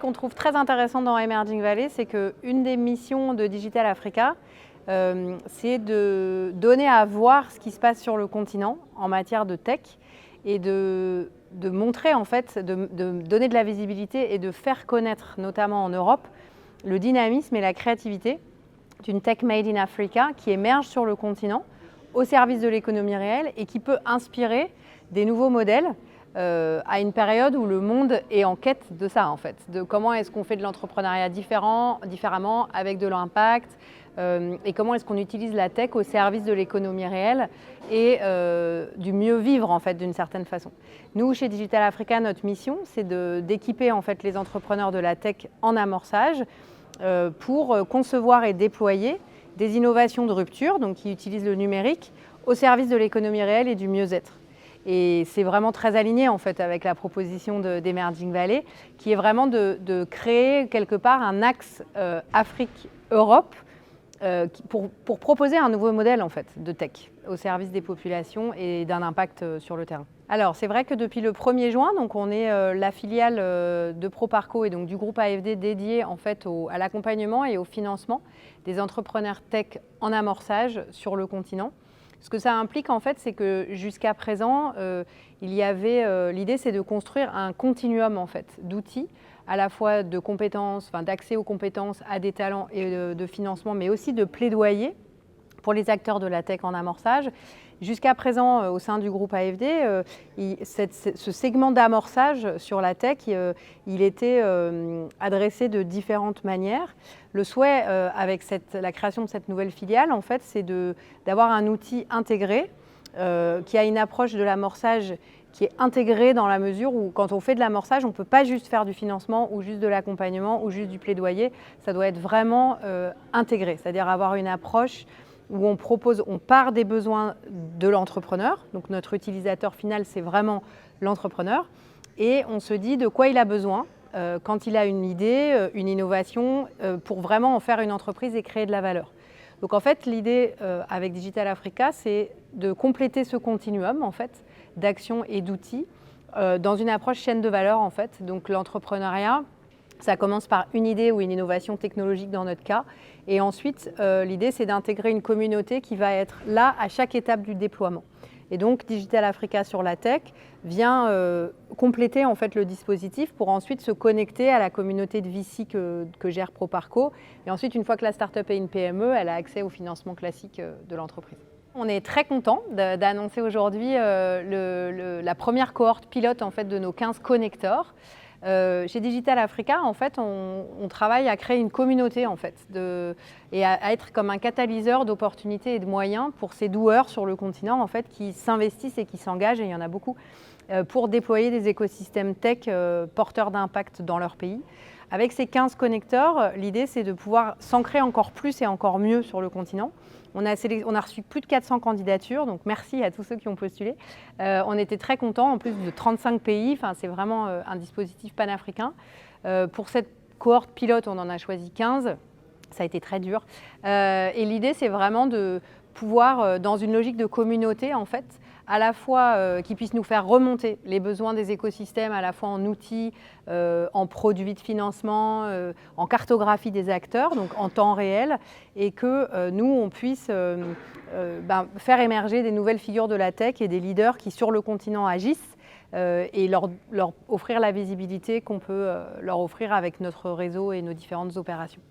qu'on trouve très intéressant dans Emerging Valley, c'est qu'une des missions de Digital Africa, c'est de donner à voir ce qui se passe sur le continent en matière de tech et de montrer, en fait, de donner de la visibilité et de faire connaître, notamment en Europe, le dynamisme et la créativité d'une tech made in Africa qui émerge sur le continent au service de l'économie réelle et qui peut inspirer des nouveaux modèles à une période où le monde est en quête de ça, en fait, de comment est-ce qu'on fait de l'entrepreneuriat différemment, avec de l'impact, et comment est-ce qu'on utilise la tech au service de l'économie réelle et du mieux vivre, en fait, d'une certaine façon. Nous, chez Digital Africa, notre mission, c'est d'équiper en fait les entrepreneurs de la tech en amorçage pour concevoir et déployer des innovations de rupture, donc qui utilisent le numérique, au service de l'économie réelle et du mieux-être. Et c'est vraiment très aligné en fait avec la proposition d'Emerging Valley, qui est vraiment de créer quelque part un axe Afrique-Europe pour proposer un nouveau modèle en fait de tech au service des populations et d'un impact sur le terrain. Alors c'est vrai que depuis le 1er juin, donc on est la filiale de Proparco et donc du groupe AFD dédié en fait à l'accompagnement et au financement des entrepreneurs tech en amorçage sur le continent. Ce que ça implique en fait, c'est que jusqu'à présent, l'idée c'est de construire un continuum en fait d'outils, à la fois de compétences, d'accès aux compétences, à des talents et de financement, mais aussi de plaidoyer pour les acteurs de la tech en amorçage. Jusqu'à présent, au sein du groupe AFD, ce segment d'amorçage sur la tech, il était adressé de différentes manières. Le souhait, avec la création de cette nouvelle filiale, en fait, c'est d'avoir un outil intégré qui a une approche de l'amorçage qui est intégrée dans la mesure où, quand on fait de l'amorçage, on ne peut pas juste faire du financement ou juste de l'accompagnement ou juste du plaidoyer. Ça doit être vraiment intégré, c'est-à-dire avoir une approche où on part des besoins de l'entrepreneur, donc notre utilisateur final, c'est vraiment l'entrepreneur, et on se dit de quoi il a besoin quand il a une idée, une innovation, pour vraiment en faire une entreprise et créer de la valeur. Donc en fait, l'idée avec Digital Africa, c'est de compléter ce continuum en fait, d'actions et d'outils dans une approche chaîne de valeur en fait. Donc l'entrepreneuriat, ça commence par une idée ou une innovation technologique dans notre cas. Et ensuite, l'idée, c'est d'intégrer une communauté qui va être là à chaque étape du déploiement. Et donc, Digital Africa sur la tech vient compléter en fait, le dispositif pour ensuite se connecter à la communauté de VC que gère Proparco. Et ensuite, une fois que la start-up est une PME, elle a accès au financement classique de l'entreprise. On est très content d'annoncer aujourd'hui la première cohorte pilote en fait, de nos 15 connecteurs. Chez Digital Africa, en fait, on travaille à créer une communauté en fait, et à être comme un catalyseur d'opportunités et de moyens pour ces doueurs sur le continent en fait, qui s'investissent et qui s'engagent, et il y en a beaucoup, pour déployer des écosystèmes tech porteurs d'impact dans leur pays. Avec ces 15 connecteurs, l'idée c'est de pouvoir s'ancrer encore plus et encore mieux sur le continent. On a reçu plus de 400 candidatures, donc merci à tous ceux qui ont postulé. On était très contents, en plus de 35 pays, enfin, c'est vraiment un dispositif panafricain. Pour cette cohorte pilote, on en a choisi 15, ça a été très dur. Et l'idée, c'est vraiment de pouvoir, dans une logique de communauté, en fait, à la fois qui puisse nous faire remonter les besoins des écosystèmes, à la fois en outils, en produits de financement, en cartographie des acteurs, donc en temps réel, et que nous, on puisse faire émerger des nouvelles figures de la tech et des leaders qui, sur le continent, agissent et leur offrir la visibilité qu'on peut leur offrir avec notre réseau et nos différentes opérations.